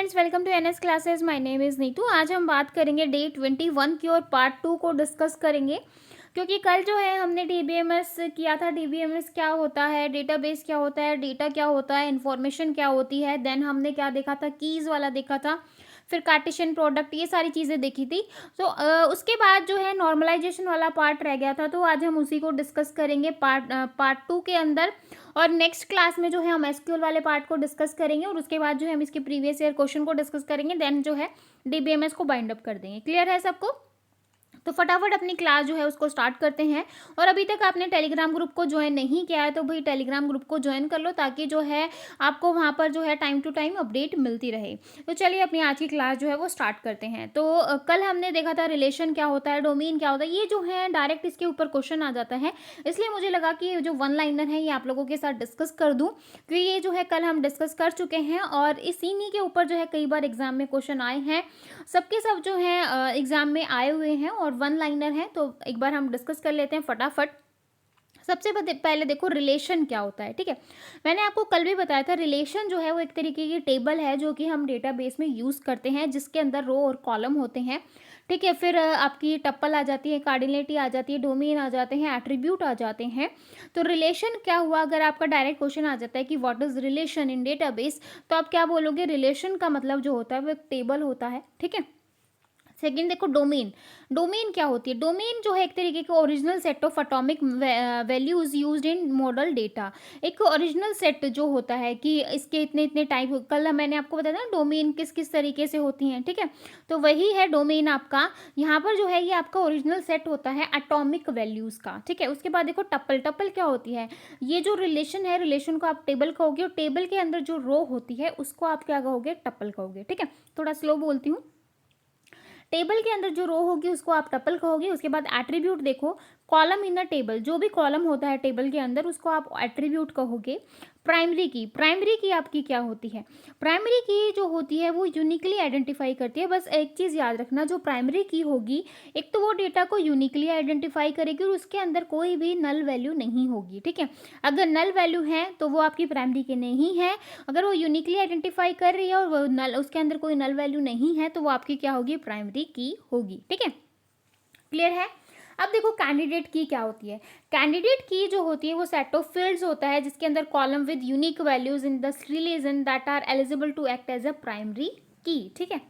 Friends, welcome to NS classes. My name is Neetu. आज हम बात करेंगे डे 21 की और पार्ट 2 को डिस्कस करेंगे, क्योंकि कल जो है हमने डीबीएमएस किया था। डीबीएमएस क्या होता है, डेटाबेस क्या होता है, डेटा क्या होता है, इन्फॉर्मेशन क्या होती है, देन हमने क्या देखा था, कीज़ वाला देखा था, फिर कार्टेशियन प्रोडक्ट, ये सारी चीज़ें देखी थी। तो उसके बाद जो है नॉर्मलाइजेशन वाला पार्ट रह गया था, तो आज हम उसी को डिस्कस करेंगे पार्ट 2 के अंदर। और नेक्स्ट क्लास में जो है हम एसक्यूएल वाले पार्ट को डिस्कस करेंगे, और उसके बाद जो है हम इसके प्रीवियस ईयर क्वेश्चन को डिस्कस करेंगे, देन जो है डीबीएमएस को बाइंड अप कर देंगे। क्लियर है सबको? तो फटाफट अपनी क्लास जो है उसको स्टार्ट करते हैं। और अभी तक आपने टेलीग्राम ग्रुप को ज्वाइन नहीं किया है तो भाई टेलीग्राम ग्रुप को ज्वाइन कर लो, ताकि जो है आपको वहाँ पर जो है टाइम टू टाइम अपडेट मिलती रहे। तो चलिए अपनी आज की क्लास जो है वो स्टार्ट करते हैं। तो कल हमने देखा था रिलेशन क्या होता है, डोमेन क्या होता है, ये जो है डायरेक्ट इसके ऊपर क्वेश्चन आ जाता है। इसलिए मुझे लगा कि ये जो वन लाइनर है ये आप लोगों के साथ डिस्कस कर दूँ, क्योंकि ये जो है कल हम डिस्कस कर चुके हैं और इसी के ऊपर जो है कई बार एग्जाम में क्वेश्चन आए हैं। सबके सब जो है एग्जाम में आए हुए हैं और वन लाइनर हैं, तो एक बार हम डिस्कस कर लेते हैं फटाफट। सबसे पहले देखो रिलेशन क्या होता है। ठीक है, मैंने आपको कल भी बताया था, रिलेशन जो है वो एक तरीके की टेबल है जो कि हम डेटाबेस में यूज़ करते हैं, जिसके अंदर रो और कॉलम होते हैं। ठीक है, फिर आपकी टप्पल आ जाती है, कार्डिनलिटी आ जाती है, डोमेन आ जाते हैं, एट्रीब्यूट आ जाते हैं। तो रिलेशन क्या हुआ, अगर आपका डायरेक्ट क्वेश्चन आ जाता है कि what is relation in database, तो आप क्या बोलोगे? रिलेशन का मतलब जो होता है वो एक टेबल होता है। ठीक है। सेकंड देखो डोमेन। डोमेन क्या होती है? डोमेन जो है एक तरीके का original set of atomic values used in model data. एक ओरिजिनल सेट जो होता है कि इसके इतने इतने टाइप, कल मैंने आपको बताया था डोमेन किस किस तरीके से होती हैं। ठीक है, तो वही है डोमेन आपका। यहाँ पर जो है ये आपका ओरिजिनल सेट होता है एटॉमिक वैल्यूज का। ठीक है, उसके बाद देखो टप्पल। टप्पल क्या होती है? ये जो रिलेशन है, रिलेशन को आप टेबल कहोगे, और टेबल के अंदर जो रो होती है उसको आप क्या कहोगे? टप्पल कहोगे। ठीक है, थोड़ा स्लो बोलती हूँ। टेबल के अंदर जो रो होगी उसको आप टपल कहोगे। उसके बाद एट्रीब्यूट देखो, कॉलम इन अ टेबल, जो भी कॉलम होता है टेबल के अंदर उसको आप एट्रीब्यूट कहोगे। प्राइमरी की, प्राइमरी की आपकी क्या होती है? प्राइमरी की जो होती है वो यूनिकली आइडेंटिफाई करती है। बस एक चीज़ याद रखना, जो प्राइमरी की होगी, एक तो वो डेटा को यूनिकली आइडेंटिफाई करेगी और उसके अंदर कोई भी नल वैल्यू नहीं होगी। ठीक है, अगर नल वैल्यू है तो वो आपकी प्राइमरी की नहीं है। अगर वो यूनिकली आइडेंटिफाई कर रही है और वो नल, उसके अंदर कोई नल वैल्यू नहीं है, तो वो आपकी क्या होगी? प्राइमरी की होगी। ठीक है, क्लियर है? अब देखो कैंडिडेट की क्या होती है। कैंडिडेट की जो होती है वो सेट ऑफ फील्ड्स होता है, जिसके अंदर column with unique values in the relation that are eligible to act as a primary key. ठीक है,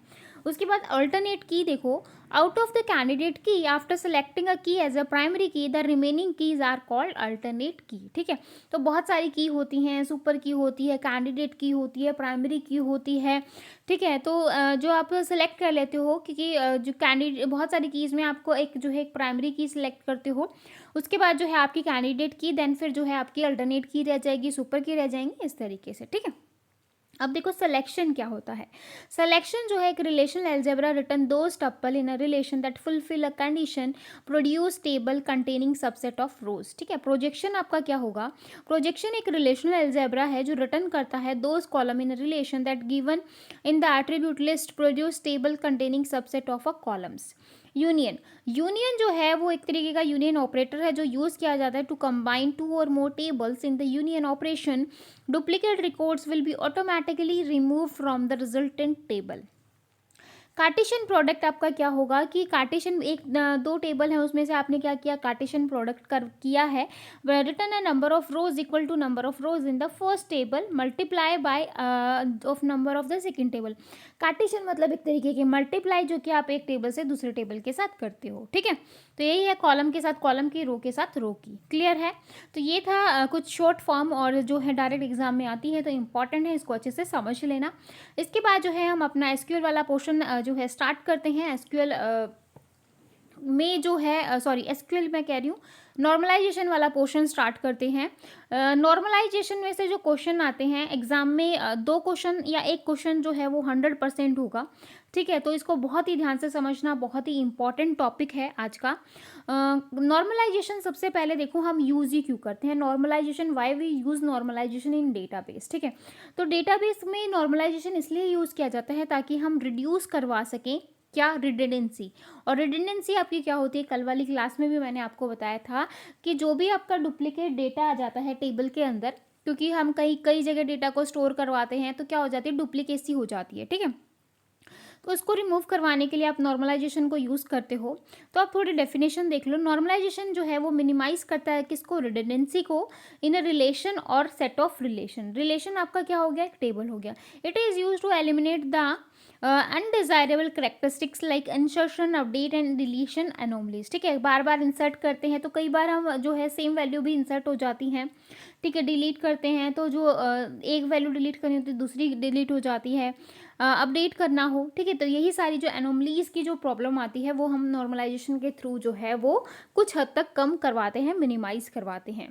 उसके बाद अल्टरनेट की देखो, out of the candidate key after selecting a key as a primary key, the remaining keys are called alternate key. ठीक है, तो बहुत सारी की होती हैं, सुपर की होती है, कैंडिडेट की होती है, प्राइमरी की होती है। ठीक है, तो जो आप सेलेक्ट कर लेते हो, क्योंकि जो कैंडिडेट, बहुत सारी कीज़ में आपको एक जो है एक प्राइमरी की सिलेक्ट करते हो, उसके बाद जो है आपकी कैंडिडेट की, देन फिर जो है आपकी अल्टरनेट की रह जाएगी, सुपर की रह जाएंगी, इस तरीके से। ठीक है, अब देखो सिलेक्शन क्या होता है। सिलेक्शन जो है एक relational algebra return those tuple in a relation that fulfil a condition, produce table containing subset of rows. ठीक है, प्रोजेक्शन आपका क्या होगा? प्रोजेक्शन एक रिलेशनल अलजेब्रा है जो रिटर्न करता है those column in a relation that given in the attribute list, produce table containing subset of a columns. Union. Union जो है वो एक तरीके का यूनियन ऑपरेटर है जो यूज किया जाता है to combine two or more tables in the union operation. Duplicate records will be automatically removed from the resultant table. Cartesian product आपका क्या होगा कि कार्टेशियन एक दो टेबल है, उसमें से आपने क्या किया? कार्टेशियन प्रोडक्ट कर किया है। Return a number of rows equal to number of rows in the first table multiply by of number of the second table. Cartesian मतलब एक तरीके की मल्टीप्लाई, जो कि आप एक टेबल से दूसरे टेबल के साथ करते हो। ठीक है, तो यही है कॉलम के साथ कॉलम की, रो के साथ रो की। क्लियर है? तो ये था कुछ शॉर्ट फॉर्म, और जो है डायरेक्ट एग्जाम में आती है तो इंपॉर्टेंट है, इसको अच्छे से समझ लेना। इसके बाद जो है हम अपना एसक्यूएल वाला पोर्शन जो है स्टार्ट करते हैं। एसक्यूएल में जो है, सॉरी एसक्यूएल मैं कह रही हूँ, नॉर्मलाइजेशन वाला पोर्शन स्टार्ट करते हैं। नॉर्मलाइजेशन में से जो क्वेश्चन आते हैं एग्जाम में, दो क्वेश्चन या एक क्वेश्चन जो है वो 100% होगा। ठीक है, तो इसको बहुत ही ध्यान से समझना, बहुत ही इंपॉर्टेंट टॉपिक है आज का। नॉर्मलाइजेशन सबसे पहले देखो हम यूज ही क्यों करते हैं normalization, why we use normalization in database. ठीक है, तो डेटाबेस में नॉर्मलाइजेशन इसलिए यूज किया जाता है ताकि हम रिड्यूस करवा सकें क्या? रिडंडेंसी। और रिडंडेंसी आपकी क्या होती है? कल वाली क्लास में भी मैंने आपको बताया था कि जो भी आपका डुप्लीकेट डेटा आ जाता है टेबल के अंदर, क्योंकि हम कई कई जगह डेटा को स्टोर करवाते हैं तो क्या हो जाती है, डुप्लीकेसी हो जाती है, ठीक है। तो उसको रिमूव करवाने के लिए आप नॉर्मलाइजेशन को यूज़ करते हो। तो आप थोड़ी डेफिनेशन देख लो। नॉर्मलाइजेशन जो है वो मिनिमाइज करता है किसको, रिडंडेंसी को इन अ रिलेशन और सेट ऑफ रिलेशन। रिलेशन आपका क्या हो गया, एक टेबल हो गया। It is use to eliminate the undesirable characteristics like insertion, update and deletion anomalies, ठीक है। बार बार इंसर्ट करते हैं तो कई बार हम जो है सेम वैल्यू भी इंसर्ट हो जाती हैं, ठीक है। डिलीट करते हैं तो जो एक वैल्यू डिलीट करनी होती है दूसरी डिलीट हो जाती है। अपडेट करना हो, ठीक है। तो यही सारी जो एनोमलीज की जो प्रॉब्लम आती है वो हम नॉर्मलाइजेशन के थ्रू जो है वो कुछ हद तक कम करवाते हैं, मिनिमाइज करवाते हैं।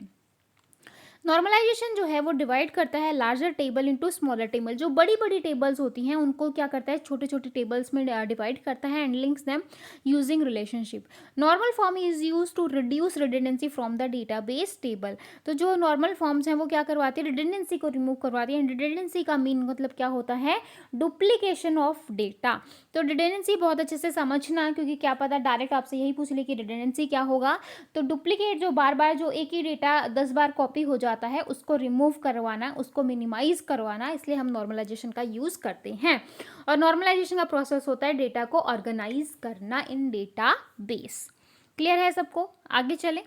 नॉर्मलाइजेशन जो है वो डिवाइड करता है larger table into smaller table. जो बड़ी बड़ी टेबल्स होती हैं उनको क्या करता है, छोटे छोटे टेबल्स में डिवाइड करता है and links them using relationship. Normal form is use to reduce redundancy from the database table. तो जो नॉर्मल फॉर्म्स हैं वो क्या करवाती है, रिडंडेंसी को रिमूव करवाती है। रिडंडेंसी का मीन मतलब क्या होता है, डुप्लीकेशन ऑफ डेटा। तो रिडंडेंसी बहुत अच्छे से समझना, क्योंकि क्या पता डायरेक्ट आपसे यही पूछ ले कि रिडंडेंसी क्या होगा। तो डुप्लीकेट जो बार बार जो एक ही डेटा 10 बार कॉपी हो जाता है उसको रिमूव करवाना, उसको मिनिमाइज करवाना, इसलिए हम नॉर्मलाइजेशन का यूज करते हैं। और नॉर्मलाइजेशन का प्रोसेस होता है डेटा को ऑर्गेनाइज करना इन डेटा बेस। क्लियर है सबको, आगे चले।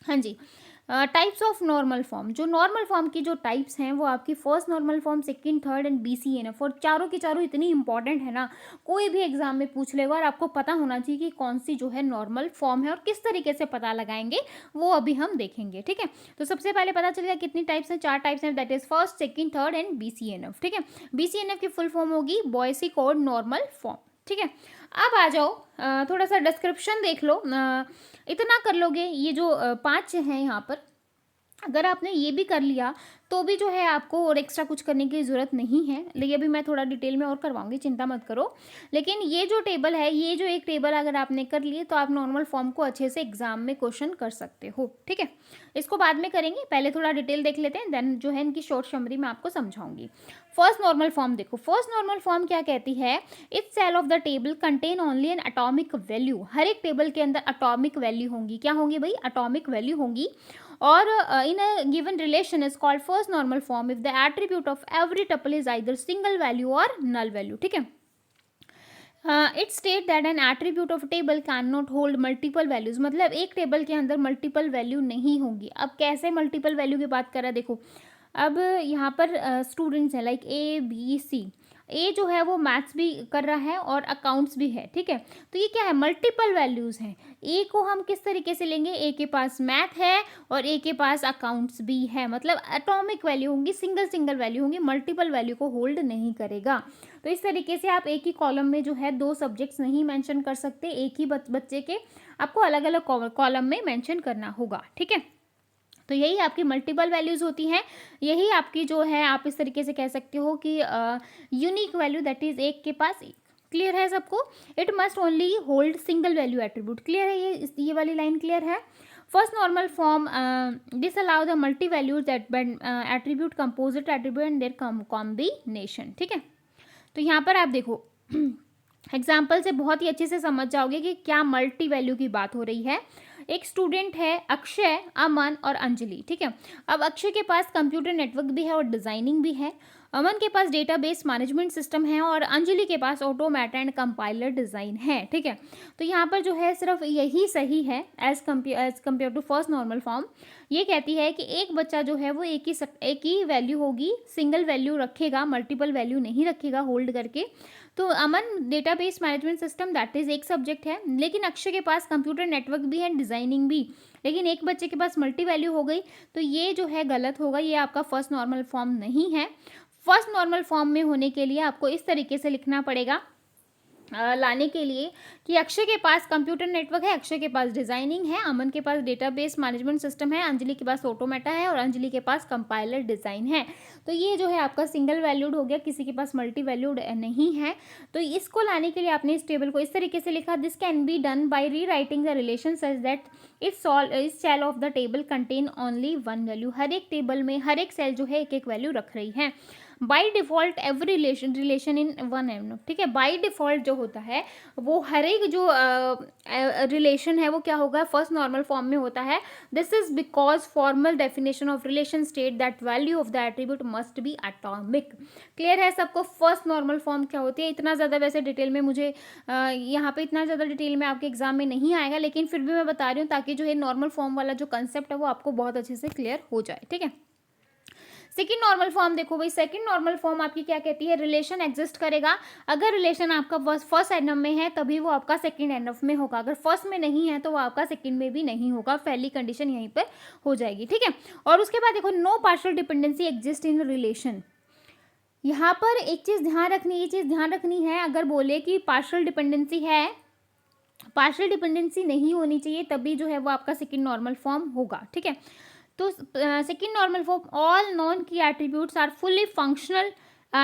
हाँ जी, टाइप्स ऑफ नॉर्मल फॉर्म। जो नॉर्मल फॉर्म की जो टाइप्स हैं वो आपकी first normal form, second, third and BCNF। और चारों की चारों इतनी इंपॉर्टेंट है ना, कोई भी एग्जाम में पूछ लेगा और आपको पता होना चाहिए कि कौन सी जो है नॉर्मल फॉर्म है और किस तरीके से पता लगाएंगे वो अभी हम देखेंगे, ठीक है। तो सबसे पहले पता चलेगा कितनी टाइप्स हैं, 4 टाइप्स हैं, that is first, second, third and BCNF, ठीक है। BCNF की फुल फॉर्म होगी बॉयसी कोड नॉर्मल फॉर्म, ठीक है। अब आ जाओ, थोड़ा सा डिस्क्रिप्शन देख लो। इतना कर लोगे, ये जो 5 हैं यहाँ पर, अगर आपने ये भी कर लिया तो भी जो है आपको और एक्स्ट्रा कुछ करने की ज़रूरत नहीं है। लेकिन अभी मैं थोड़ा डिटेल में और करवाऊंगी, चिंता मत करो। लेकिन ये जो टेबल है, ये जो एक टेबल अगर आपने कर लिए तो आप नॉर्मल फॉर्म को अच्छे से एग्जाम में क्वेश्चन कर सकते हो, ठीक है। इसको बाद में करेंगे, पहले थोड़ा डिटेल देख लेते हैं, देन जो है इनकी शॉर्ट समरी मैं आपको समझाऊंगी। फर्स्ट नॉर्मल फॉर्म देखो, फर्स्ट नॉर्मल फॉर्म क्या कहती है, each cell of the table contain only an atomic value. हर एक टेबल के अंदर एटॉमिक वैल्यू होंगी। क्या होंगी भाई, एटॉमिक वैल्यू होंगी। और in a given relation is called first normal form if the attribute of every tuple is either single value or null value, ठीक है। It state that N attribute of table can not hold multiple values. मतलब एक table के अंदर multiple value नहीं होंगी। अब कैसे मल्टीपल वैल्यू की बात कर रहा है, देखो अब यहाँ पर स्टूडेंट्स हैं लाइक ABC। ए जो है वो मैथ्स भी कर रहा है और अकाउंट्स भी है, ठीक है। तो ये क्या है, मल्टीपल वैल्यूज़ हैं। ए को हम किस तरीके से लेंगे, ए के पास मैथ है और ए के पास अकाउंट्स भी है, मतलब एटॉमिक वैल्यू होंगी, सिंगल सिंगल वैल्यू होंगी, मल्टीपल वैल्यू को होल्ड नहीं करेगा। तो इस तरीके से आप एक ही कॉलम में जो है 2 सब्जेक्ट्स नहीं मेंशन कर सकते, एक ही बच्चे के आपको अलग अलग कॉलम में मेंशन करना होगा, ठीक है। तो यही आपकी मल्टीपल वैल्यूज़ होती हैं। यही आपकी जो है, आप इस तरीके से कह सकते हो कि यूनिक वैल्यू, दैट इज एक के पास एक। क्लियर है सबको। It must only hold single value attribute. Clear है, ये वाली लाइन क्लियर है। First normal form disallow the multi values that attribute composite attribute and there combination, ठीक है। तो यहाँ पर आप देखो एग्जाम्पल से बहुत ही अच्छे से समझ जाओगे कि क्या मल्टी वैल्यू की बात हो रही है। एक स्टूडेंट है अक्षय, अमन और अंजलि, ठीक है। अब अक्षय के पास कंप्यूटर नेटवर्क भी है और डिजाइनिंग भी है। अमन के पास डेटाबेस मैनेजमेंट सिस्टम है और अंजलि के पास ऑटोमेटा एंड कंपाइलर डिज़ाइन है, ठीक है। तो यहाँ पर जो है सिर्फ यही सही है as compare to first normal form. ये कहती है कि एक बच्चा जो है वो एक ही वैल्यू होगी, सिंगल वैल्यू रखेगा, मल्टीपल वैल्यू नहीं रखेगा होल्ड करके। तो Aman database management system that is एक सब्जेक्ट है, लेकिन अक्षय के पास कंप्यूटर नेटवर्क भी है, डिज़ाइनिंग भी, लेकिन एक बच्चे के पास मल्टी वैल्यू हो गई। तो ये जो है गलत होगा, ये आपका फर्स्ट नॉर्मल फॉर्म नहीं है। फर्स्ट नॉर्मल फॉर्म में होने के लिए आपको इस तरीके से लिखना पड़ेगा लाने के लिए कि अक्षय के पास कंप्यूटर नेटवर्क है, अक्षय के पास डिज़ाइनिंग है, अमन के पास डेटाबेस मैनेजमेंट सिस्टम है, अंजलि के पास ऑटोमेटा है और अंजलि के पास कंपाइलर डिज़ाइन है। तो ये जो है आपका सिंगल वैल्यूड हो गया, किसी के पास मल्टी वैल्यूड नहीं है। तो इसको लाने के लिए आपने इस टेबल को इस तरीके से लिखा, this can be done by rewriting the relation such that each cell of the table contain only one value. हर एक टेबल में हर एक सेल जो है एक एक वैल्यू रख रही है। By default every relation in one and, ठीक है। बाय डिफ़ॉल्ट जो होता है वो हर एक जो रिलेशन है वो क्या होगा, फर्स्ट नॉर्मल फॉर्म में होता है। This is because formal definition of relation state that value of the attribute must be atomic. Clear है सबको फर्स्ट नॉर्मल फॉर्म क्या होती है? इतना ज़्यादा वैसे डिटेल में मुझे यहाँ पे इतना ज़्यादा डिटेल में आपके एग्जाम में नहीं आएगा, लेकिन फिर भी मैं बता रही हूँ ताकि जो है नॉर्मल फॉर्म वाला जो कंसेप्ट है वो आपको बहुत अच्छे से क्लियर हो जाए, ठीक है। सेकेंड नॉर्मल फॉर्म देखो भाई, सेकेंड नॉर्मल फॉर्म आपकी क्या कहती है, रिलेशन एग्जिस्ट करेगा। अगर रिलेशन आपका फर्स्ट एनफ में है तभी वो आपका सेकेंड एनफ में होगा, अगर फर्स्ट में नहीं है तो वो आपका सेकेंड में भी नहीं होगा। पहली कंडीशन यहीं पर हो जाएगी, ठीक है। और उसके बाद देखो no partial dependency exist in relation. यहाँ पर एक चीज़ ध्यान रखनी, ये चीज़ ध्यान रखनी है, अगर बोले कि पार्शियल डिपेंडेंसी है, पार्शियल डिपेंडेंसी नहीं होनी चाहिए तभी जो है वो आपका सेकेंड नॉर्मल फॉर्म होगा, ठीक है। तो second normal form all non key attributes are fully functional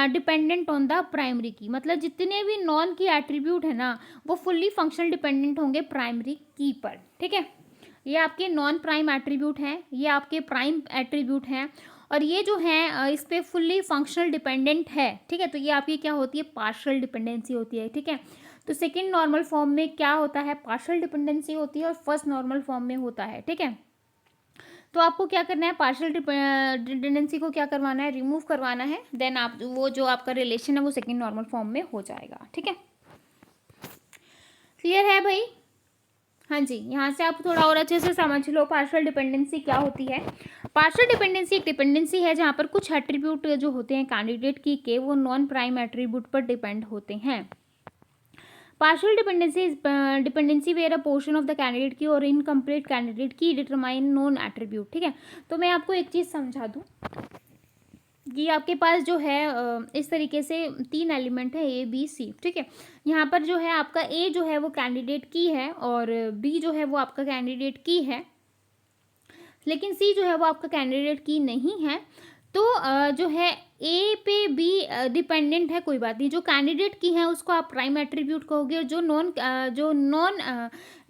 dependent on the primary key, मतलब जितने भी नॉन की एट्रीब्यूट है ना वो फुल्ली फंक्शनल डिपेंडेंट होंगे प्राइमरी की पर, ठीक है। ये आपके नॉन प्राइम एट्रीब्यूट हैं, ये आपके प्राइम एट्रीब्यूट हैं, और ये जो है इस पर फुल्ली फंक्शनल डिपेंडेंट है, ठीक है। तो ये आपकी क्या होती है, पार्शियल डिपेंडेंसी होती है, ठीक है। तो सेकेंड नॉर्मल फॉर्म में क्या होता है, पार्शियल डिपेंडेंसी होती है और फर्स्ट नॉर्मल फॉर्म में होता है, ठीक है। तो आपको क्या करना है, पार्शियल डिपेंडेंसी को क्या करवाना है, रिमूव करवाना है, देन आप वो जो आपका रिलेशन है वो सेकेंड नॉर्मल फॉर्म में हो जाएगा, ठीक है। क्लियर है भाई? हाँ जी, यहाँ से आप थोड़ा और अच्छे से समझ लो पार्शियल डिपेंडेंसी क्या होती है। पार्शियल डिपेंडेंसी एक डिपेंडेंसी है जहाँ पर कुछ एट्रीब्यूट जो होते हैं कैंडिडेट की के वो नॉन प्राइम एट्रीब्यूट पर डिपेंड होते हैं। Partial dependency where a portion of the candidate key और incomplete candidate key determine non attribute, ठीक है। तो मैं आपको एक चीज़ समझा दूँ कि आपके पास जो है इस तरीके से तीन एलिमेंट है ए बी सी, ठीक है। यहाँ पर जो है आपका ए जो है वो कैंडिडेट की है और बी जो है वो आपका कैंडिडेट की है, लेकिन सी जो है वो आपका कैंडिडेट की नहीं है। तो जो है ए पे बी डिपेंडेंट है, कोई बात नहीं, जो कैंडिडेट की है उसको आप प्राइम एट्रीब्यूट कहोगे और जो नॉन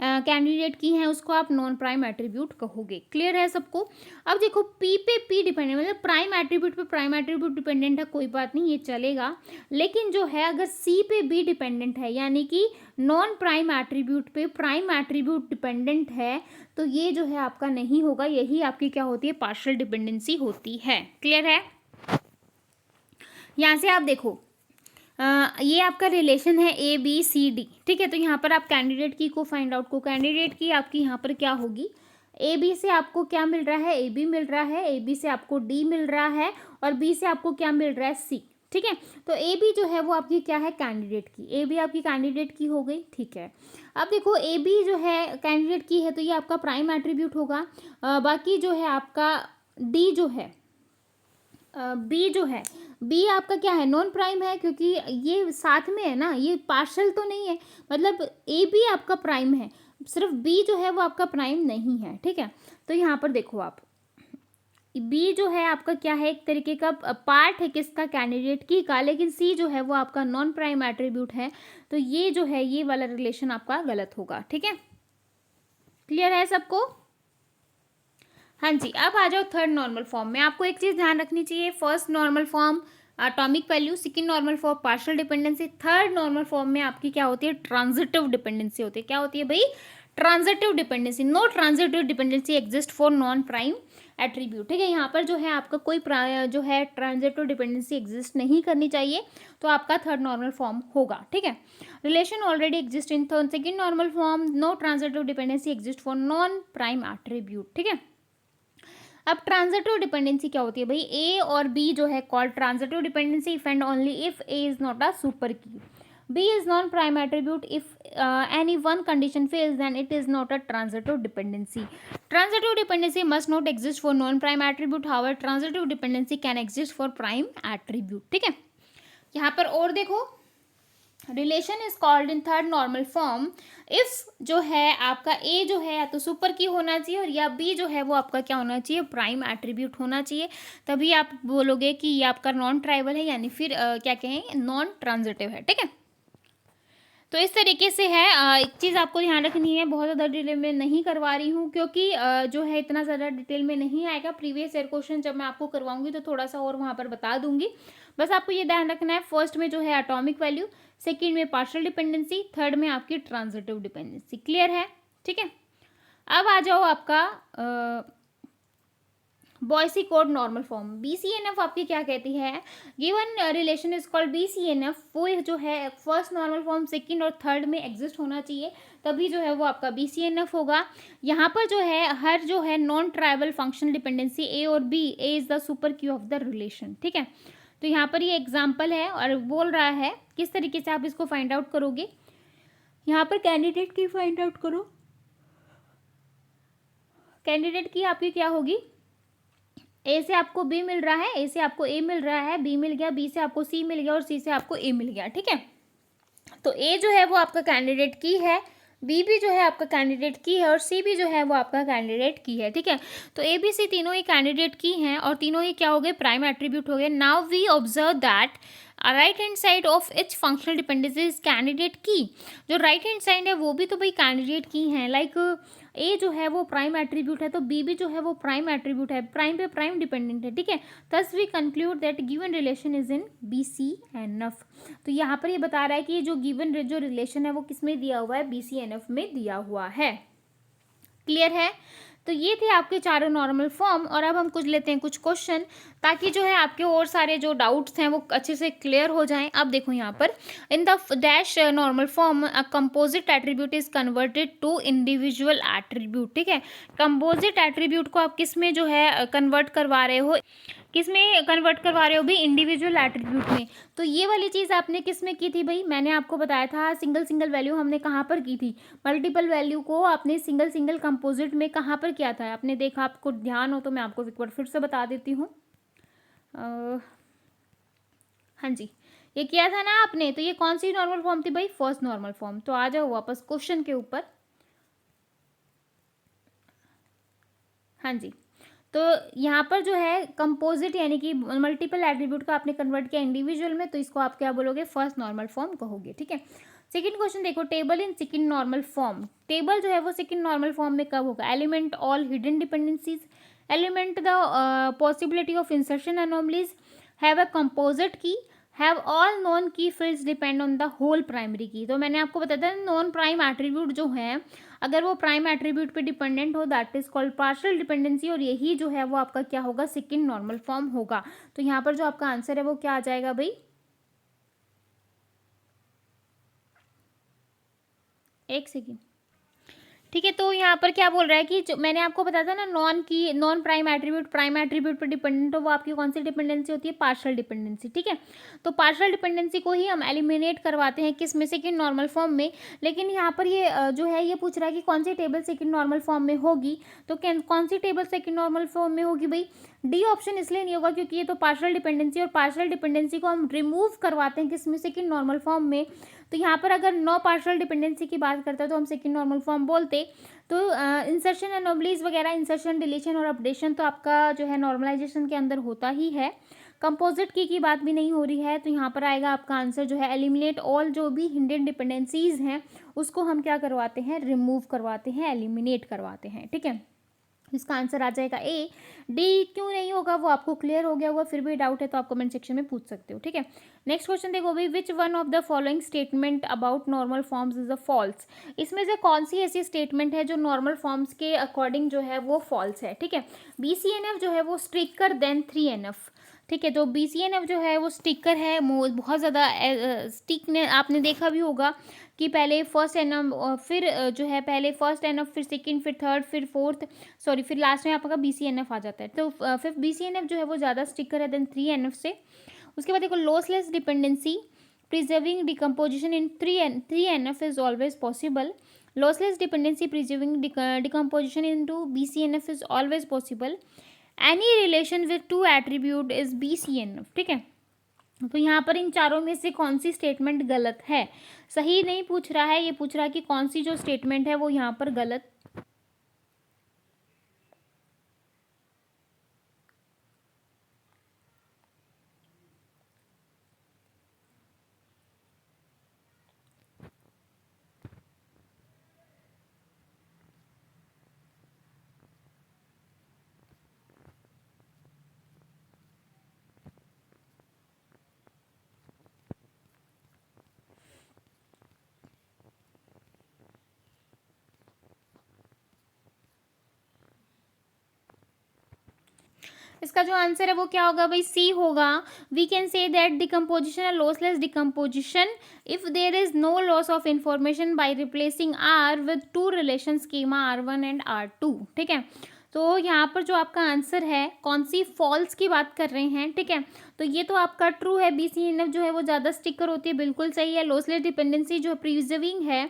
कैंडिडेट की है उसको आप नॉन प्राइम एट्रीब्यूट कहोगे। क्लियर है सबको? अब देखो पी पे पी डिपेंडेंट, मतलब प्राइम एट्रीब्यूट पे प्राइम एट्रीब्यूट डिपेंडेंट है, कोई बात नहीं, ये चलेगा। लेकिन जो है अगर सी पे बी डिपेंडेंट है, यानी कि नॉन प्राइम एट्रीब्यूट पे प्राइम एट्रीब्यूट डिपेंडेंट है, तो ये जो है आपका नहीं होगा। यही आपकी क्या होती है, पार्शियल डिपेंडेंसी होती है। क्लियर है? यहाँ से आप देखो ये आपका रिलेशन है ए बी सी डी, ठीक है। तो यहाँ पर आप कैंडिडेट की को फाइंड आउट को, कैंडिडेट की आपकी यहाँ पर क्या होगी, ए बी से आपको क्या मिल रहा है, ए बी मिल रहा है, ए बी से आपको डी मिल रहा है और बी से आपको क्या मिल रहा है, सी, ठीक है। तो ए बी जो है वो आपकी क्या है, कैंडिडेट की, ए बी आपकी कैंडिडेट की हो गई, ठीक है। अब देखो ए बी जो है कैंडिडेट की है तो ये आपका प्राइम एट्रीब्यूट होगा। बाकी जो है आपका डी जो है बी जो है, बी आपका क्या है, नॉन प्राइम है, क्योंकि ये साथ में है ना, ये पार्शियल तो नहीं है, मतलब ए बी आपका प्राइम है, सिर्फ बी जो है वो आपका प्राइम नहीं है, ठीक है। तो यहाँ पर देखो आप बी जो है आपका क्या है, एक तरीके का पार्ट है किसका, कैंडिडेट की का, लेकिन सी जो है वो आपका नॉन प्राइम एट्रीब्यूट है। तो ये जो है ये वाला रिलेशन आपका गलत होगा, ठीक है। क्लियर है सबको? हाँ जी, अब आ जाओ थर्ड नॉर्मल फॉर्म में। आपको एक चीज़ ध्यान रखनी चाहिए, first normal form atomic value, second normal form partial dependency, third normal form में आपकी क्या होती है, ट्रांजिटिव डिपेंडेंसी होती है। क्या होती है भाई, transitive dependency. No transitive dependency exist for non prime attribute, ठीक है। यहाँ पर जो है आपका कोई जो है ट्रांजिटिव डिपेंडेंसी एग्जिस्ट नहीं करनी चाहिए, तो आपका थर्ड नॉर्मल फॉर्म होगा, ठीक है। Relation already exist in third second normal form, no transitive dependency exist for non prime attribute, ठीक है। अब ट्रांजिटिव डिपेंडेंसी क्या होती है भाई, ए और बी जो है called transitive dependency if and only if A is not a super key, B is non prime attribute, if any one condition fails then it is not a transitive dependency. Transitive dependency must not exist for non prime attribute, however transitive dependency can exist for prime attribute, ठीक है। यहाँ पर और देखो, relation is called in third normal form if जो है आपका ए जो है या तो सुपर की होना चाहिए और या बी जो है वो आपका क्या होना चाहिए, प्राइम एट्रीब्यूट होना चाहिए, तभी आप बोलोगे कि ये आपका नॉन ट्राइवल है, यानी फिर क्या कहें, नॉन ट्रांजिटिव है, ठीक है। तो इस तरीके से है। एक चीज़ आपको ध्यान रखनी है, बहुत ज़्यादा डिटेल में नहीं करवा रही हूँ क्योंकि जो है इतना ज़्यादा डिटेल में नहीं आएगा। प्रीवियस ईयर क्वेश्चन जब मैं आपको करवाऊंगी तो थोड़ा सा और वहाँ पर बता दूंगी। बस आपको ये ध्यान रखना है, फर्स्ट में जो है एटॉमिक वैल्यू, सेकेंड में पार्शियल डिपेंडेंसी, थर्ड में आपकी ट्रांजिटिव डिपेंडेंसी। क्लियर है? ठीक है। अब आ जाओ आपका Boyce Codd normal form. BCNF आपकी क्या कहती है? Given relation is called BCNF. वो जो है फर्स्ट नॉर्मल फॉर्म, सेकंड और थर्ड में एग्जिस्ट होना चाहिए, तभी जो है वो आपका बीसीएनएफ होगा। यहाँ पर जो है हर जो है non trivial functional dependency A और B, A is the super key of the relation. ठीक है, तो यहाँ पर ये एग्जाम्पल है और बोल रहा है किस तरीके से आप इसको फाइंड आउट करोगे। यहाँ पर कैंडिडेट की फाइंड आउट करो। कैंडिडेट की आपकी क्या होगी? ए से आपको बी मिल रहा है, ए से आपको ए मिल रहा है, बी मिल गया, बी से आपको सी मिल गया और सी से आपको ए मिल गया। ठीक है, तो ए जो है वो आपका कैंडिडेट की है, बी भी जो है आपका कैंडिडेट की है और सी भी जो है वो आपका कैंडिडेट की है। ठीक है, तो ए बी सी तीनों ही कैंडिडेट की हैं और तीनों ही क्या हो गए? प्राइम एट्रीब्यूट हो गए। Now we observe that right hand side of each functional dependency is candidate key. जो राइट हैंड साइड है वो भी तो भाई कैंडिडेट की है। लाइक ए जो है वो प्राइम एट्रीब्यूट है तो बी भी जो है वो प्राइम एट्रीब्यूट है, प्राइम पे प्राइम डिपेंडेंट है। ठीक है, thus we conclude that given relation is in BCNF. तो यहाँ पर ये बता रहा है कि ये जो गिवन जो रिलेशन है वो किस में दिया हुआ है? बीसीएनएफ में दिया हुआ है। क्लियर है? तो ये थे आपके चारों नॉर्मल फॉर्म और अब हम कुछ लेते हैं कुछ क्वेश्चन, ताकि जो है आपके और सारे जो डाउट्स हैं वो अच्छे से क्लियर हो जाएं। अब देखो यहाँ पर in the dash normal form a composite attribute is converted to individual attribute. ठीक है, कंपोजिट एट्रीब्यूट को आप किस में जो है कन्वर्ट करवा रहे हो? किस में कन्वर्ट करवा रहे हो भी? इंडिविजुअल एट्रीब्यूट में। तो ये वाली चीज़ आपने किस में की थी भाई? मैंने आपको बताया था सिंगल सिंगल वैल्यू हमने कहाँ पर की थी। मल्टीपल वैल्यू को आपने सिंगल सिंगल कंपोजिट में कहाँ पर किया था? आपने देखा, आपको ध्यान हो तो मैं आपको एक बार फिर से बता देती हूँ। हाँ जी, ये किया था ना आपने। तो ये कौन सी नॉर्मल फॉर्म थी भाई? First normal form. तो आ जाओ वापस क्वेश्चन के ऊपर। हाँ जी, तो यहाँ पर जो है कंपोजिट यानी कि मल्टीपल एट्रीब्यूट का आपने कन्वर्ट किया इंडिविजुअल में, तो इसको आप क्या बोलोगे? फर्स्ट नॉर्मल फॉर्म कहोगे। ठीक है, सेकंड क्वेश्चन देखो, table in second normal form. Table जो है वो सेकंड नॉर्मल फॉर्म में कब होगा? Eliminate all hidden dependencies, eliminate the possibility of insertion anomalies, have a composite key, have all non key fields depend on the whole primary key. तो मैंने आपको बताया था नॉन प्राइम एट्रीब्यूट जो है अगर वो प्राइम एट्रीब्यूट पे डिपेंडेंट हो that is called partial dependency, और यही जो है वो आपका क्या होगा? सेकंड नॉर्मल फॉर्म होगा। तो यहाँ पर जो आपका आंसर है वो क्या आ जाएगा भाई? एक सेकेंड। ठीक है, तो यहाँ पर क्या बोल रहा है कि जो मैंने आपको बताया था ना नॉन प्राइम एट्रीब्यूट पर डिपेंडेंट हो, वो आपकी कौन सी डिपेंडेंसी होती है? Partial dependency. ठीक है, तो पार्शियल डिपेंडेंसी को ही हम एलिमिनेट करवाते हैं किस में? सेकंड नॉर्मल फॉर्म में। लेकिन यहाँ पर ये जो है ये पूछ रहा है कि कौन सी टेबल सेकंड नॉर्मल फॉर्म में होगी। तो कौन सी टेबल सेकंड नॉर्मल फॉर्म में होगी भाई? डी ऑप्शन इसलिए नहीं होगा क्योंकि ये तो पार्शियल डिपेंडेंसी, और पार्शियल डिपेंडेंसी को हम रिमूव करवाते हैं किस में? सेकंड नॉर्मल फॉर्म में। तो यहाँ पर अगर नो पार्शियल डिपेंडेंसी की बात करते हैं तो हम सेकंड नॉर्मल फॉर्म बोलते। तो इंसर्शन एनोमलीज वगैरह, इंसर्शन डिलीशन और अपडेशन तो आपका जो है नॉर्मलाइजेशन के अंदर होता ही है। कंपोजिट की बात भी नहीं हो रही है, तो यहाँ पर आएगा आपका आंसर जो है एलिमिनेट ऑल, जो भी हिडन डिपेंडेंसीज हैं उसको हम क्या करवाते हैं? रिमूव करवाते हैं, एलिमिनेट करवाते हैं। ठीक है, इसका आंसर आ जाएगा ए। डी क्यों नहीं होगा वो आपको क्लियर हो गया होगा, फिर भी डाउट है तो आप कमेंट सेक्शन में पूछ सकते हो। ठीक है, नेक्स्ट क्वेश्चन देखो भाई, which one of the following statement about normal forms is a false. इसमें से कौन सी ऐसी स्टेटमेंट है जो नॉर्मल फॉर्म्स के अकॉर्डिंग जो है वो फॉल्स है? ठीक है, बीसीएनएफ जो है वो स्ट्रिकर देन 3NF। ठीक है, तो बीसीएनएफ जो है वो स्टिकर है, बहुत ज़्यादा स्टिक ने आपने देखा भी होगा कि पहले फर्स्ट एनएफ, फिर जो है पहले फर्स्ट एनएफ, फिर सेकंड, फिर थर्ड, फिर फोर्थ, सॉरी फिर लास्ट में आपका बीसीएनएफ आ जाता है। तो फिर बीसीएनएफ जो है वो ज़्यादा स्टिकर है देन 3NF से। उसके बाद देखो lossless dependency preserving decomposition in 3NF is always possible. Lossless dependency preserving decomposition into BCNF is always possible. Any relation with two attribute is BCNF। ठीक है, तो यहाँ पर इन चारों में से कौन सी स्टेटमेंट गलत है? सही नहीं पूछ रहा है, ये पूछ रहा है कि कौन सी जो स्टेटमेंट है वो यहाँ पर गलत। इसका जो आंसर है वो क्या होगा भाई, सी होगा। We can say that decomposition और lossless decomposition if there is no loss of information by replacing R with two relation schema R1 and R2। ठीक है, तो यहाँ पर जो आपका आंसर है कौन सी, फॉल्स की बात कर रहे हैं। ठीक है, तो ये तो आपका ट्रू है, BCNF जो है वो ज़्यादा स्टिकर होती है, बिल्कुल सही है। लॉसलेस डिपेंडेंसी जो प्रिजर्विंग है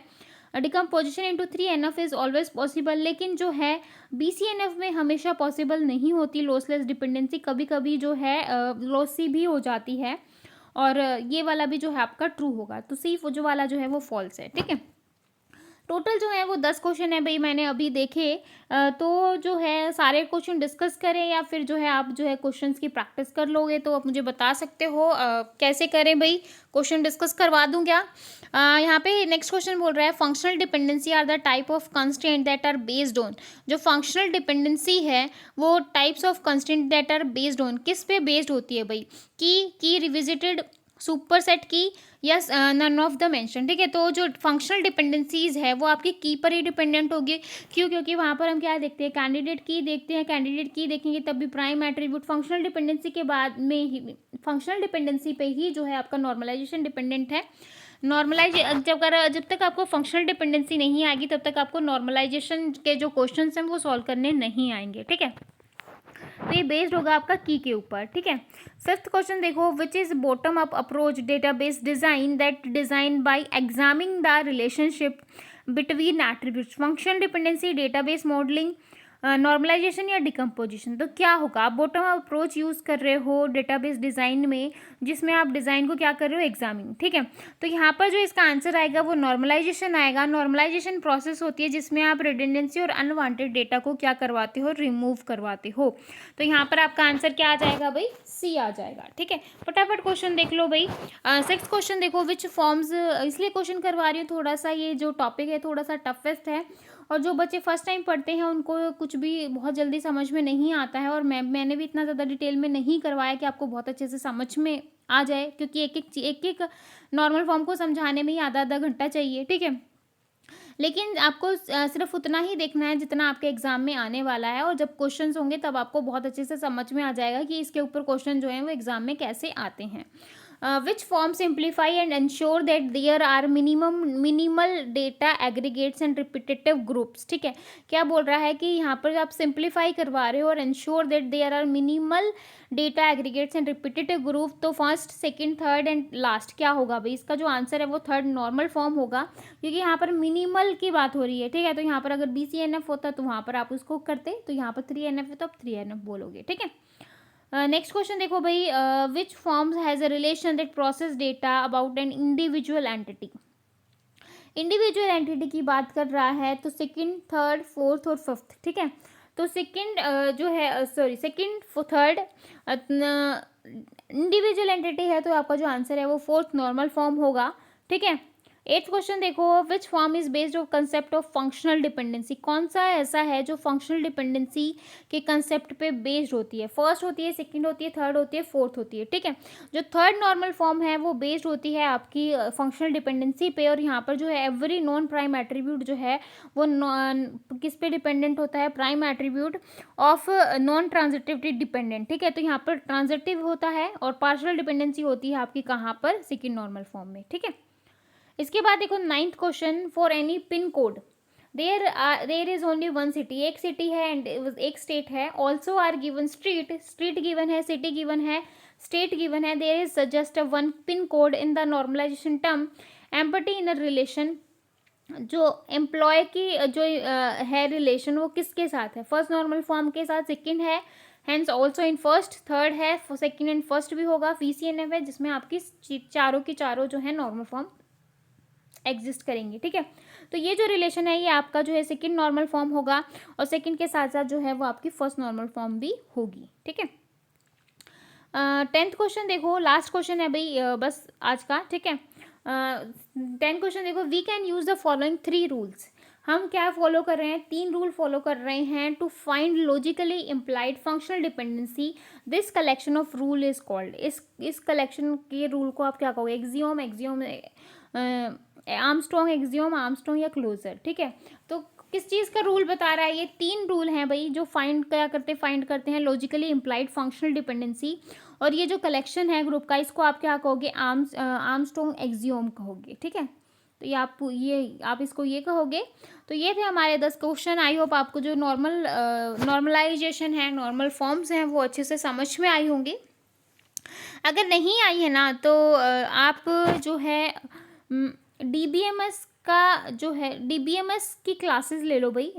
decomposition into 3NF is always possible, लेकिन जो है BCNF में हमेशा पॉसिबल नहीं होती लॉसलेस डिपेंडेंसी, कभी कभी जो है लॉसी भी हो जाती है। और ये वाला भी जो है आपका ट्रू होगा, तो सी जो वाला जो है वो फॉल्स है। ठीक है, टोटल जो है वो 10 क्वेश्चन है भाई, मैंने अभी देखे। तो जो है सारे क्वेश्चन डिस्कस करें या फिर जो है आप जो है क्वेश्चंस की प्रैक्टिस कर लोगे, तो आप मुझे बता सकते हो कैसे करें भाई, क्वेश्चन डिस्कस करवा दूं क्या। यहाँ पे नेक्स्ट क्वेश्चन बोल रहा है functional dependency are the type of constraint that are based on. जो फंक्शनल डिपेंडेंसी है वो types of constraint that are based on, किस पे बेस्ड होती है भाई, key revisited, superset key, yes, none of the mention. ठीक है, तो जो फंक्शनल डिपेंडेंसीज है वो आपकी की पर ही डिपेंडेंट होगी। क्यों, क्योंकि वहाँ पर हम क्या देखते हैं, कैंडिडेट की देखते हैं, कैंडिडेट की देखेंगे तब भी प्राइम एट्रीब्यूट। फंक्शनल डिपेंडेंसी के बाद में ही, फंक्शनल डिपेंडेंसी पे ही जो है आपका नॉर्मलाइजेशन डिपेंडेंट है। नॉर्मलाइज जब तक आपको फंक्शनल डिपेंडेंसी नहीं आएगी तब तक आपको नॉर्मलाइजेशन के जो क्वेश्चन हैं वो सॉल्व करने नहीं आएंगे। ठीक है, तो ये बेस्ड होगा आपका की के ऊपर। ठीक है, फिफ्थ क्वेश्चन देखो, which is bottom up approach database design that design by examining the relationship between attributes, function dependency, database modelling, normalization या डिकम्पोजिशन। तो क्या होगा, आप बॉटम अप अप्रोच यूज़ कर रहे हो डेटाबेस डिज़ाइन में, जिसमें आप डिज़ाइन को क्या कर रहे हो, एग्जामिन। ठीक है, तो यहाँ पर जो इसका आंसर आएगा वो नॉर्मलाइजेशन आएगा। नॉर्मलाइजेशन प्रोसेस होती है जिसमें आप रिडंडेंसी और अनवांटेड डेटा को क्या करवाते हो, रिमूव करवाते हो। तो यहाँ पर आपका आंसर क्या आ जाएगा भाई, सी आ जाएगा। ठीक है, फटाफट क्वेश्चन देख लो भाई। सिक्स्थ क्वेश्चन देखो, विच फॉर्म्स, इसलिए क्वेश्चन करवा रही हूँ, थोड़ा सा ये जो टॉपिक है थोड़ा सा टफेस्ट है, और जो बच्चे फर्स्ट टाइम पढ़ते हैं उनको कुछ भी बहुत जल्दी समझ में नहीं आता है। और मैंने भी इतना ज़्यादा डिटेल में नहीं करवाया कि आपको बहुत अच्छे से समझ में आ जाए, क्योंकि एक एक नॉर्मल फॉर्म को समझाने में ही आधा आधा घंटा चाहिए। ठीक है, लेकिन आपको सिर्फ उतना ही देखना है जितना आपके एग्जाम में आने वाला है, और जब क्वेश्चंस होंगे तब आपको बहुत अच्छे से समझ में आ जाएगा कि इसके ऊपर क्वेश्चन जो हैं वो एग्जाम में कैसे आते हैं। Which form simplify and ensure that there are minimal data aggregates and repetitive groups. ठीक है, क्या बोल रहा है कि यहाँ पर आप सिंप्लीफाई करवा रहे हो और ensure that there are minimal data aggregates and repetitive group, तो first, second, third and last क्या होगा भाई, इसका जो आंसर है वो थर्ड नॉर्मल फॉर्म होगा, क्योंकि यहाँ पर मिनिमल की बात हो रही है। ठीक है, तो यहाँ पर अगर BCNF होता तो वहाँ पर आप उसको करते, तो यहाँ पर 3NF है तो आप 3NF बोलोगे। ठीक है, नेक्स्ट क्वेश्चन देखो भाई, which forms has a relation that process data about an individual entity. Individual entity की बात कर रहा है, तो सेकंड, थर्ड, फोर्थ और फिफ्थ। ठीक है, तो सेकंड जो है, sorry, second, third individual entity है, तो आपका जो आंसर है वो फोर्थ नॉर्मल फॉर्म होगा। ठीक है, एट्थ क्वेश्चन देखो, which form is based of concept of functional dependency. कौन सा ऐसा है जो फंक्शनल डिपेंडेंसी के कंसेप्ट पे बेस्ड होती है, फर्स्ट होती है, सेकंड होती है, थर्ड होती है, फोर्थ होती है। ठीक है, जो थर्ड नॉर्मल फॉर्म है वो बेस्ड होती है आपकी फंक्शनल डिपेंडेंसी पे, और यहाँ पर जो है एवरी नॉन प्राइम एट्रीब्यूट जो है वो किस पे डिपेंडेंट होता है, prime attribute of non transitive dependent. ठीक है, तो यहाँ पर ट्रांजिटिव होता है और पार्शियल डिपेंडेंसी होती है आपकी कहाँ पर, सेकेंड नॉर्मल फॉर्म में। ठीक है, इसके बाद देखो ninth question, for any pin code there is only one city, एक सिटी है एंड एक स्टेट है, also are given street, street given है, सिटी गिवन है, स्टेट गिवन है, there is just one pin code in the normalization term empty in a relation. जो employee जो है रिलेशन वो किसके साथ है, फर्स्ट नॉर्मल फॉर्म के साथ, सेकंड है hence also in first, third है सेकंड एंड फर्स्ट भी होगा, VCNF है जिसमें आपकी चारों की चारों जो है नॉर्मल फॉर्म एग्जिस्ट करेंगी। ठीक है, तो ये जो रिलेशन है ये आपका जो है सेकंड नॉर्मल फॉर्म होगा, और सेकंड के साथ साथ जो है वो आपकी फर्स्ट नॉर्मल फॉर्म भी होगी। ठीक है, 10th क्वेश्चन देखो, लास्ट क्वेश्चन है भाई बस आज का। ठीक है, 10th क्वेश्चन देखो, we can use the following 3 rules. हम क्या फॉलो कर रहे हैं, 3 रूल फॉलो कर रहे हैं to find logically implied functional dependency. This collection of rule is called, इस कलेक्शन के रूल को आप क्या कहोगे, एक्सियोम, आर्मस्ट्रॉन्ग एक्सियोम, आर्मस्ट्रॉन्ग या क्लोजर। ठीक है, तो किस चीज़ का रूल बता रहा है, ये 3 रूल हैं भई जो फाइंड करते हैं लॉजिकली इम्प्लाइड फंक्शनल डिपेंडेंसी, और ये जो कलेक्शन है ग्रुप का, इसको आप क्या कहोगे, आर्मस्ट्रॉन्ग एक्सियोम कहोगे, ठीक है। तो ये आप इसको ये कहोगे। तो ये थे हमारे 10 क्वेश्चन। आई होप आपको जो नॉर्मलाइजेशन है, नॉर्मल फॉर्म्स हैं, वो अच्छे से समझ में आई होंगी। अगर नहीं आई है ना तो आप जो है डीबीएमएस का जो है डीबीएमएस की क्लासेस ले लो भाई।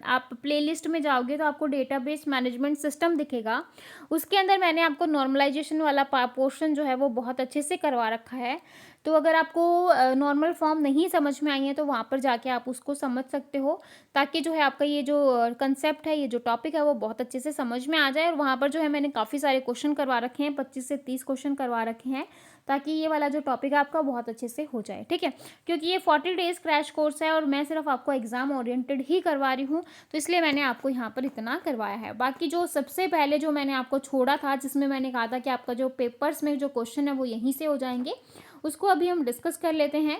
आप प्लेलिस्ट में जाओगे तो आपको डेटाबेस मैनेजमेंट सिस्टम दिखेगा, उसके अंदर मैंने आपको नॉर्मलाइजेशन वाला पोर्शन जो है वो बहुत अच्छे से करवा रखा है। तो अगर आपको नॉर्मल फॉर्म नहीं समझ में आई है तो वहाँ पर जाके आप उसको समझ सकते हो, ताकि जो है आपका ये जो कंसेप्ट है, ये जो टॉपिक है, वो बहुत अच्छे से समझ में आ जाए। और वहाँ पर जो है मैंने काफ़ी सारे क्वेश्चन करवा रखे हैं, 25 से 30 क्वेश्चन करवा रखे हैं, ताकि ये वाला जो टॉपिक है आपका बहुत अच्छे से हो जाए, ठीक है। क्योंकि ये 40 डेज क्रैश कोर्स है और मैं सिर्फ आपको एग्जाम ओरिएंटेड ही करवा रही हूँ, तो इसलिए मैंने आपको यहाँ पर इतना करवाया है। बाकी जो सबसे पहले जो मैंने आपको छोड़ा था, जिसमें मैंने कहा था कि आपका जो पेपर्स में जो क्वेश्चन है वो यहीं से हो जाएंगे, उसको अभी हम डिस्कस कर लेते हैं,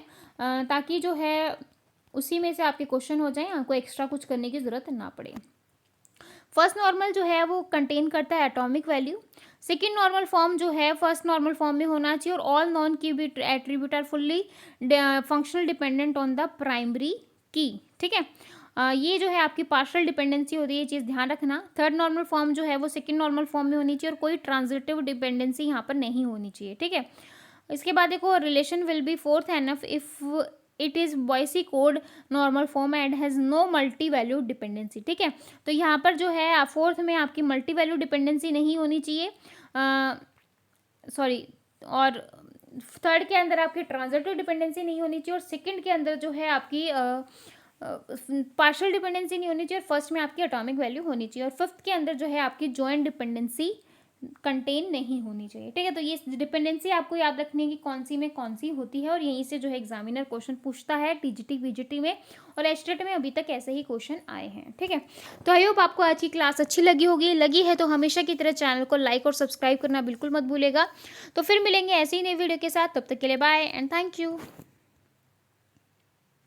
ताकि जो है उसी में से आपके क्वेश्चन हो जाएं, आपको एक्स्ट्रा कुछ करने की ज़रूरत ना पड़े। फर्स्ट नॉर्मल जो है वो कंटेन करता है atomic value. Second normal form जो है फर्स्ट नॉर्मल फॉर्म में होना चाहिए, और all non key attribute are fully functional dependent on the primary key, ठीक है। ये जो है आपकी पार्शियल डिपेंडेंसी होती है, ये चीज़ ध्यान रखना। थर्ड नॉर्मल फॉर्म जो है वो सेकेंड नॉर्मल फॉर्म में होनी चाहिए, और कोई ट्रांजिटिव डिपेंडेंसी यहाँ पर नहीं होनी चाहिए, ठीक है। इसके बाद देखो, relation will be fourth NF if it is Boyce Codd normal form and has no multi value dependency, ठीक है। तो यहाँ पर जो है फोर्थ में आपकी मल्टी वैल्यू डिपेंडेंसी नहीं होनी चाहिए, सॉरी, और थर्ड के अंदर आपकी ट्रांजिटिव डिपेंडेंसी नहीं होनी चाहिए, और सेकंड के अंदर जो है आपकी पार्शियल डिपेंडेंसी नहीं होनी चाहिए, और फर्स्ट में आपकी एटॉमिक वैल्यू होनी चाहिए, और फिफ्थ के अंदर जो है आपकी जॉइंट डिपेंडेंसी कंटेन नहीं होनी चाहिए, ठीक है। तो ये डिपेंडेंसी आपको याद रखने की कौन सी में कौन सी होती है, और यहीं से जो है एग्जामिनर क्वेश्चन पूछता है टीजीटी वीजीटी में, और एस्टेट में अभी तक ऐसे ही क्वेश्चन आए हैं, ठीक है। तो आई होप आपको आज की क्लास अच्छी लगी है तो हमेशा की तरह चैनल को लाइक और सब्सक्राइब करना बिल्कुल मत भूलेगा। तो फिर मिलेंगे ऐसे ही नई वीडियो के साथ, तब तक के लिए बाय एंड थैंक यू।